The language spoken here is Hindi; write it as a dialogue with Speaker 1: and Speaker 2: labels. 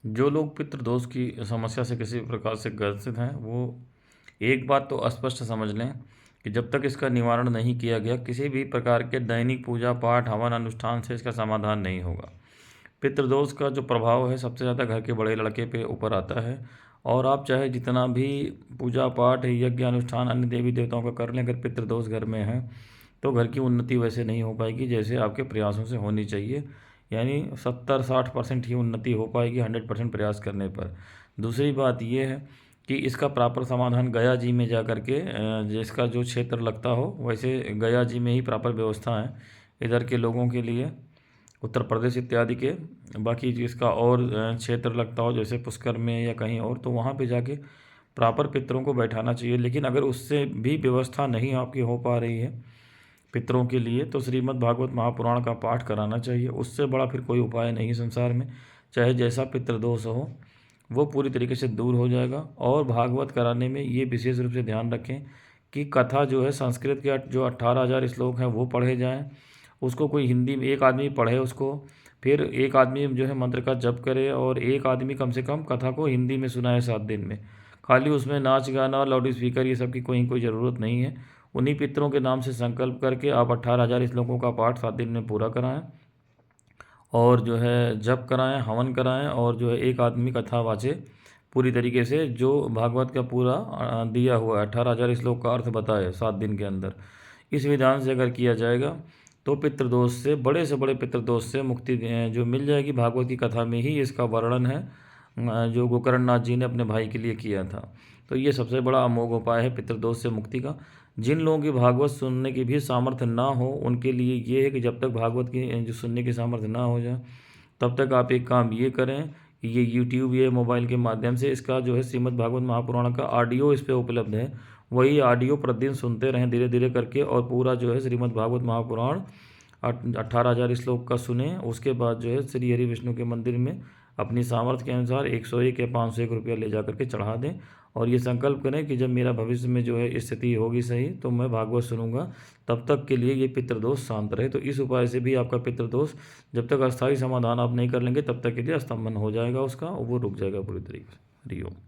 Speaker 1: जो लोग पितृदोष की समस्या से किसी प्रकार से ग्रसित हैं, वो एक बात तो स्पष्ट समझ लें कि जब तक इसका निवारण नहीं किया गया, किसी भी प्रकार के दैनिक पूजा पाठ हवन अनुष्ठान से इसका समाधान नहीं होगा। पितृदोष का जो प्रभाव है सबसे ज़्यादा घर के बड़े लड़के पे ऊपर आता है। और आप चाहे जितना भी पूजा पाठ यज्ञ अनुष्ठान अन्य देवी देवताओं का कर लें, अगर पितृदोष घर में है तो घर की उन्नति वैसे नहीं हो पाएगी जैसे आपके प्रयासों से होनी चाहिए। यानी 70-60% ही उन्नति हो पाएगी 100% प्रयास करने पर। दूसरी बात यह है कि इसका प्रॉपर समाधान गया जी में जा कर के जिसका जो क्षेत्र लगता हो, वैसे गया जी में ही प्रॉपर व्यवस्था है इधर के लोगों के लिए, उत्तर प्रदेश इत्यादि के। बाकी जिसका और क्षेत्र लगता हो जैसे पुष्कर में या कहीं और, तो वहाँ पे जाके प्रॉपर पितरों को बैठाना चाहिए। लेकिन अगर उससे भी व्यवस्था नहीं आपकी हो पा रही है पितरों के लिए, तो श्रीमद् भागवत महापुराण का पाठ कराना चाहिए। उससे बड़ा फिर कोई उपाय नहीं संसार में। चाहे जैसा पितृदोष हो वो पूरी तरीके से दूर हो जाएगा। और भागवत कराने में ये विशेष रूप से ध्यान रखें कि कथा जो है संस्कृत के जो 18,000 श्लोक हैं वो पढ़े जाएं। उसको कोई हिंदी में एक आदमी पढ़े उसको, फिर एक आदमी जो है मंत्र का जप करे, और एक आदमी कम से कम कथा को हिंदी में सुनाए 7 दिन में। खाली उसमें नाच गाना लाउड स्पीकर ये सब की कोई ज़रूरत नहीं है। उन्हीं पितरों के नाम से संकल्प करके आप 18,000 श्लोकों का पाठ 7 दिन में पूरा कराएं, और जो है जप कराएं, हवन कराएं, और जो है एक आदमी कथा वाचे पूरी तरीके से, जो भागवत का पूरा दिया हुआ 18,000 श्लोक का अर्थ बताए 7 दिन के अंदर। इस विधान से अगर किया जाएगा तो पितृदोष से, बड़े से बड़े पितृदोष से मुक्ति जो मिल जाएगी। भागवत की कथा में ही इसका वर्णन है जो गोकर्ण नाथ जी ने अपने भाई के लिए किया था। तो ये सबसे बड़ा अमोघ उपाय है पितृदोष से मुक्ति का। जिन लोगों की भागवत सुनने की भी सामर्थ्य ना हो, उनके लिए ये है कि जब तक भागवत की जो सुनने की सामर्थ्य ना हो जाए, तब तक आप एक काम ये करें कि ये यूट्यूब या मोबाइल के माध्यम से इसका जो है श्रीमद् भागवत महापुराण का ऑडियो इस पर उपलब्ध है, वही ऑडियो प्रतिदिन सुनते रहें धीरे धीरे करके। और पूरा जो है श्रीमद् भागवत महापुराण 18,000 श्लोक का सुने। उसके बाद जो है श्री हरि विष्णु के मंदिर में अपनी सामर्थ्य के अनुसार 101 या 501 रुपया ले जा करके चढ़ा दें, और ये संकल्प करें कि जब मेरा भविष्य में जो है स्थिति होगी सही तो मैं भागवत सुनूंगा। तब तक के लिए ये पितृदोष शांत रहे। तो इस उपाय से भी आपका पितृदोष जब तक अस्थायी समाधान आप नहीं कर लेंगे तब तक के लिए स्तंभन हो जाएगा उसका, और वो रुक जाएगा पूरी तरीके से। हरि ओम।